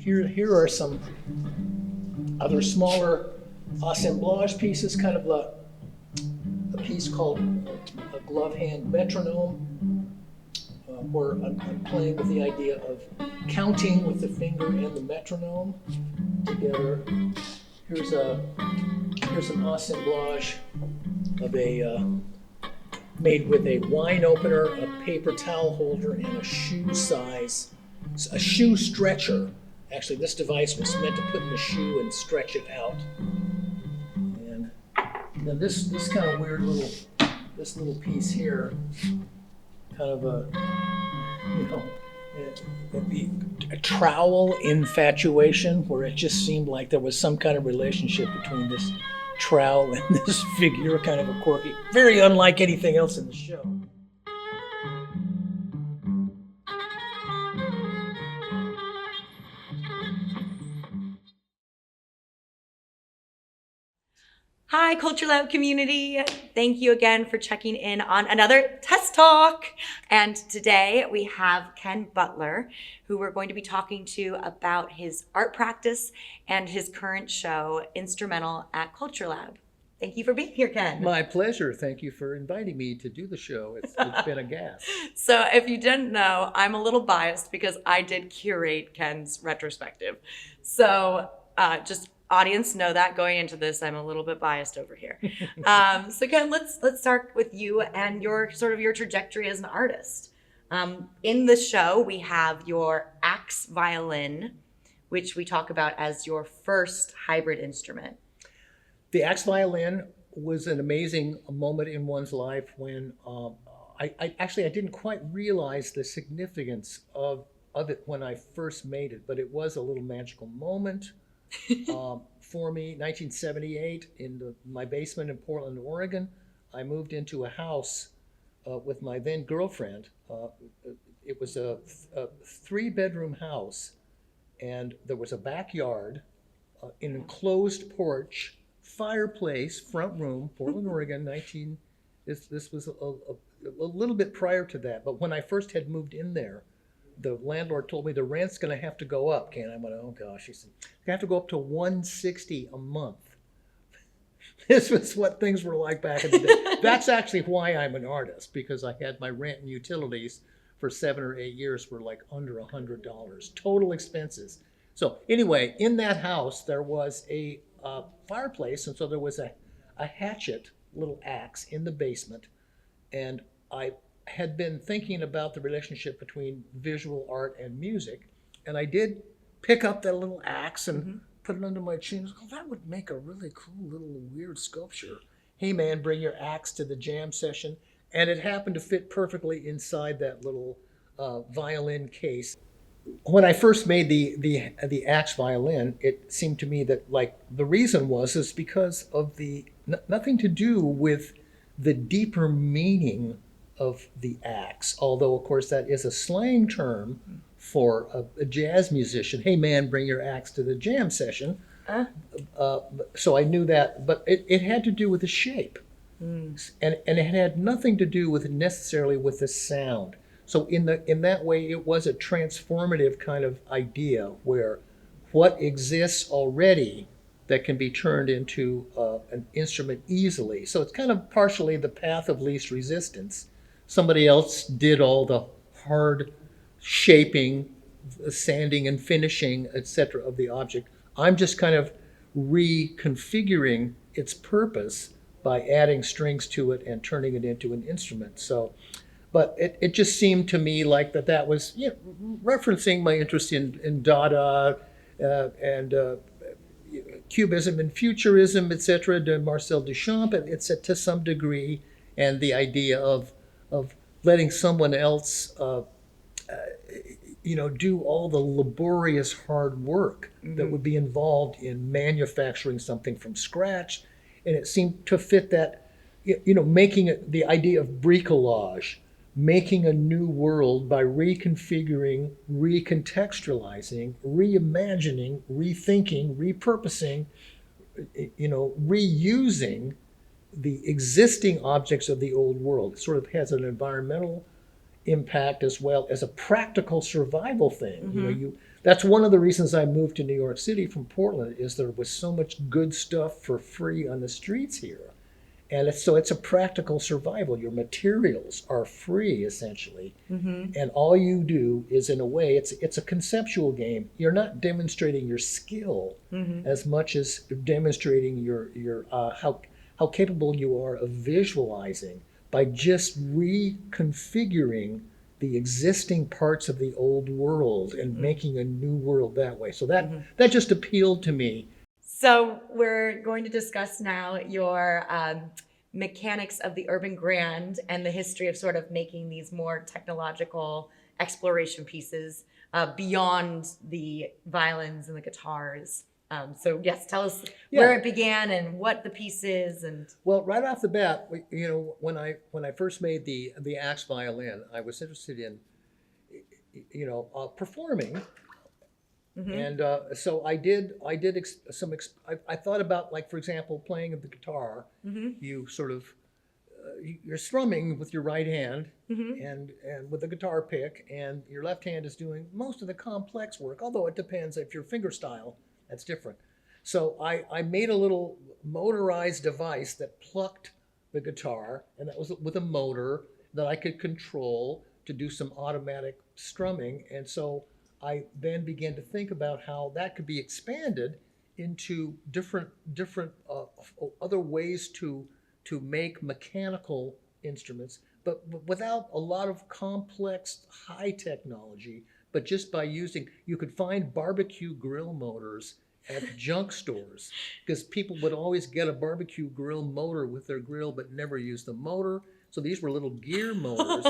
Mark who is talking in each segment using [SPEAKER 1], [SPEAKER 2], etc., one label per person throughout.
[SPEAKER 1] here are some other smaller assemblage pieces, kind of a piece called a glove hand metronome, where I'm playing with the idea of counting with the finger and the metronome together. Here's an assemblage of made with a wine opener, a paper towel holder, and a shoe stretcher. Actually, this device was meant to put in the shoe and stretch it out. And then this kind of weird little piece here, kind of a trowel infatuation, where it just seemed like there was some kind of relationship between this trowel and this figure, kind of a quirky, very unlike anything else in the show.
[SPEAKER 2] Hi, Culture Lab community. Thank you again for checking in on another Tess Talk. And today we have Ken Butler, who we're going to be talking to about his art practice and his current show, Instrumental at Culture Lab. Thank you for being here, Ken.
[SPEAKER 1] My pleasure. Thank you for inviting me to do the show. It's been a gas.
[SPEAKER 2] So if you didn't know, I'm a little biased because I did curate Ken's retrospective. So just audience know that going into this, I'm a little bit biased over here. So Ken, let's start with you and your trajectory as an artist. In the show, we have your axe violin, which we talk about as your first hybrid instrument.
[SPEAKER 1] The axe violin was an amazing moment in one's life when I didn't quite realize the significance of it when I first made it, but it was a little magical moment. For me, 1978, in my basement in Portland, Oregon, I moved into a house with my then girlfriend. It was a 3-bedroom house, and there was a backyard, an enclosed porch, fireplace, front room, Portland, Oregon. This was a little bit prior to that, but when I first had moved in there, the landlord told me the rent's going to have to go up, Ken. I went, oh gosh. He said, you have to go up to $160 a month. This was what things were like back in the day. That's actually why I'm an artist, because I had my rent and utilities for 7 or 8 years were like under $100, total expenses. So anyway, in that house, there was a fireplace, and so there was a hatchet, little axe in the basement, and I had been thinking about the relationship between visual art and music, and I did pick up that little axe and put it under my chin. Oh, that would make a really cool little weird sculpture. Hey man, bring your axe to the jam session. And it happened to fit perfectly inside that little violin case. When I first made the axe violin, it seemed to me that like the reason is because of nothing to do with the deeper meaning of the axe, although of course that is a slang term for a jazz musician. Hey man, bring your axe to the jam session. So I knew that, but it had to do with the shape, and it had nothing to do with necessarily with the sound. So in that way, it was a transformative kind of idea where what exists already that can be turned into an instrument easily. So it's kind of partially the path of least resistance. Somebody else did all the hard shaping, sanding and finishing, etc. of the object. I'm just kind of reconfiguring its purpose by adding strings to it and turning it into an instrument. So, but it just seemed to me like that was referencing my interest in Dada and Cubism and Futurism, etc., de Marcel Duchamp, and it's to some degree, and the idea of letting someone else do all the laborious hard work that would be involved in manufacturing something from scratch. And it seemed to fit that, making it the idea of bricolage, making a new world by reconfiguring, recontextualizing, reimagining, rethinking, repurposing, reusing the existing objects of the old world. It sort of has an environmental impact as well as a practical survival thing. You know, that's one of the reasons I moved to New York City from Portland is there was so much good stuff for free on the streets here. And it's a practical survival. Your materials are free essentially. And all you do is, in a way, it's a conceptual game. You're not demonstrating your skill as much as demonstrating your how capable you are of visualizing by just reconfiguring the existing parts of the old world and making a new world that way. So that just appealed to me.
[SPEAKER 2] So we're going to discuss now your mechanics of the urban grand and the history of sort of making these more technological exploration pieces beyond the violins and the guitars. So yes, tell us where it began and what the piece is. And
[SPEAKER 1] well, right off the bat, you know, when I first made the axe violin, I was interested in, you know, performing. And so I thought about, like, for example, playing the guitar. You sort of you're strumming with your right hand and with a guitar pick, and your left hand is doing most of the complex work. Although it depends if your finger style, that's different. So I made a little motorized device that plucked the guitar, and that was with a motor that I could control to do some automatic strumming. And so I then began to think about how that could be expanded into different other ways to make mechanical instruments, but without a lot of complex high technology. But just by using, you could find barbecue grill motors at junk stores because people would always get a barbecue grill motor with their grill but never use the motor. So these were little gear motors.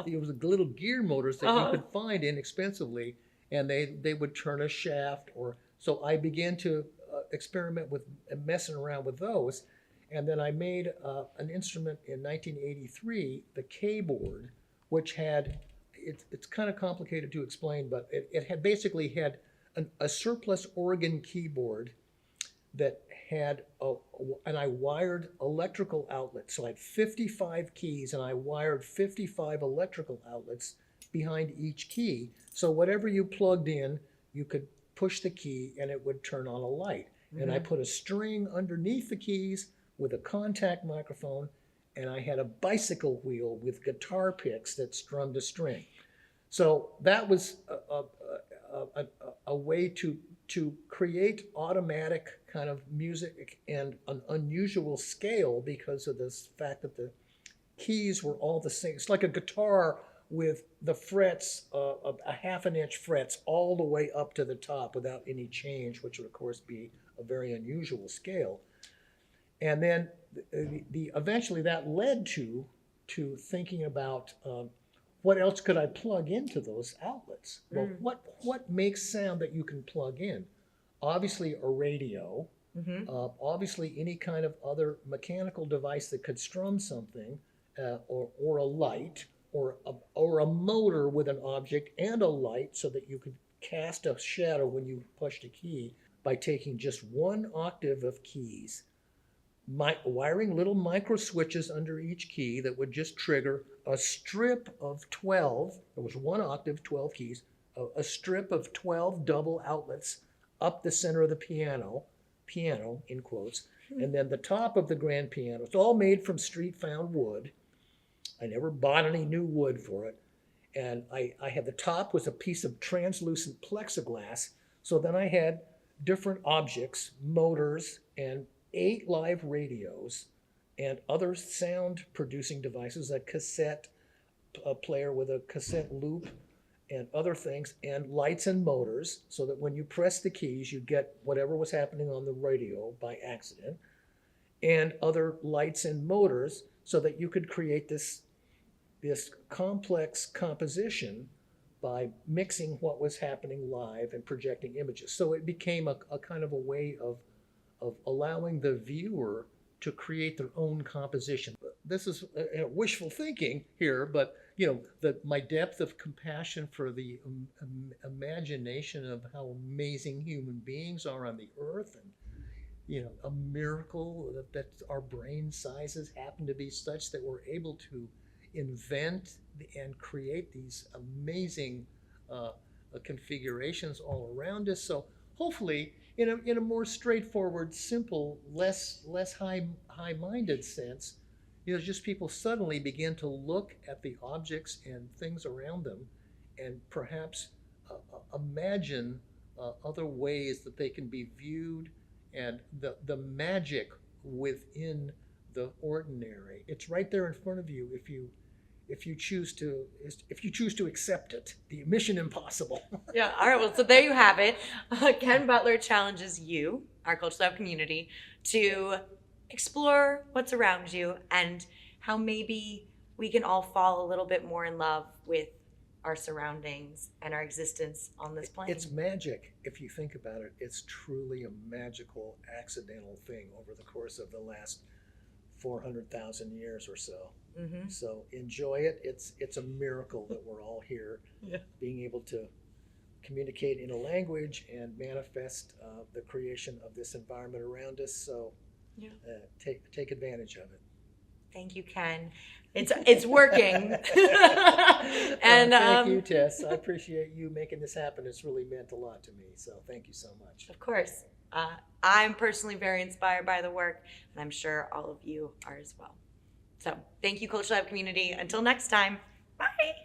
[SPEAKER 1] It was little gear motors that you could find inexpensively, and they would turn a shaft. Or so I began to experiment with messing around with those, and then I made an instrument in 1983, the keyboard, which had it's kind of complicated to explain, but it had basically had a surplus organ keyboard that had and I wired electrical outlets. So I had 55 keys, and I wired 55 electrical outlets behind each key. So whatever you plugged in, you could push the key and it would turn on a light. And I put a string underneath the keys with a contact microphone, and I had a bicycle wheel with guitar picks that strummed a string. So that was a way to create automatic kind of music and an unusual scale because of this fact that the keys were all the same. It's like a guitar with the frets, a half an inch frets all the way up to the top without any change, which would of course be a very unusual scale. And then eventually that led to thinking about what else could I plug into those outlets? Well, what makes sound that you can plug in? Obviously a radio, obviously any kind of other mechanical device that could strum something, or a light, or a motor with an object and a light so that you could cast a shadow when you pushed a key by taking just one octave of keys, wiring little micro switches under each key that would just trigger a strip of 12, there was one octave, 12 keys, a strip of 12 double outlets up the center of the piano in quotes, and then the top of the grand piano. It's all made from street found wood. I never bought any new wood for it. And I had, the top was a piece of translucent plexiglass. So then I had different objects, motors, and 8 live radios and other sound producing devices, a cassette player with a cassette loop and other things, and lights and motors, so that when you press the keys, you get whatever was happening on the radio by accident, and other lights and motors, so that you could create this complex composition by mixing what was happening live and projecting images. So it became a kind of a way of allowing the viewer to create their own composition. This is wishful thinking here, but my depth of compassion for the imagination of how amazing human beings are on the earth, and a miracle that our brain sizes happen to be such that we're able to invent and create these amazing configurations all around us. So hopefully, in a more straightforward, simple, less high-minded sense, just people suddenly begin to look at the objects and things around them, and perhaps imagine other ways that they can be viewed, and the magic within the ordinary. It's right there in front of you if you choose to accept it. The mission impossible.
[SPEAKER 2] Yeah. All right. Well, so there you have it. Ken Butler challenges you, our Culture Lab community, to explore what's around you and how maybe we can all fall a little bit more in love with our surroundings and our existence on this plane.
[SPEAKER 1] It's magic if you think about it. It's truly a magical, accidental thing over the course of the last 400,000 years or so.
[SPEAKER 2] Mm-hmm.
[SPEAKER 1] So enjoy it. It's a miracle that we're all here, being able to communicate in a language and manifest the creation of this environment around us. So take advantage of it.
[SPEAKER 2] Thank you, Ken. It's working.
[SPEAKER 1] And thank you, Tess. I appreciate you making this happen. It's really meant a lot to me. So thank you so much.
[SPEAKER 2] Of course. I'm personally very inspired by the work, and I'm sure all of you are as well. So thank you, Culture Lab community. Until next time, bye.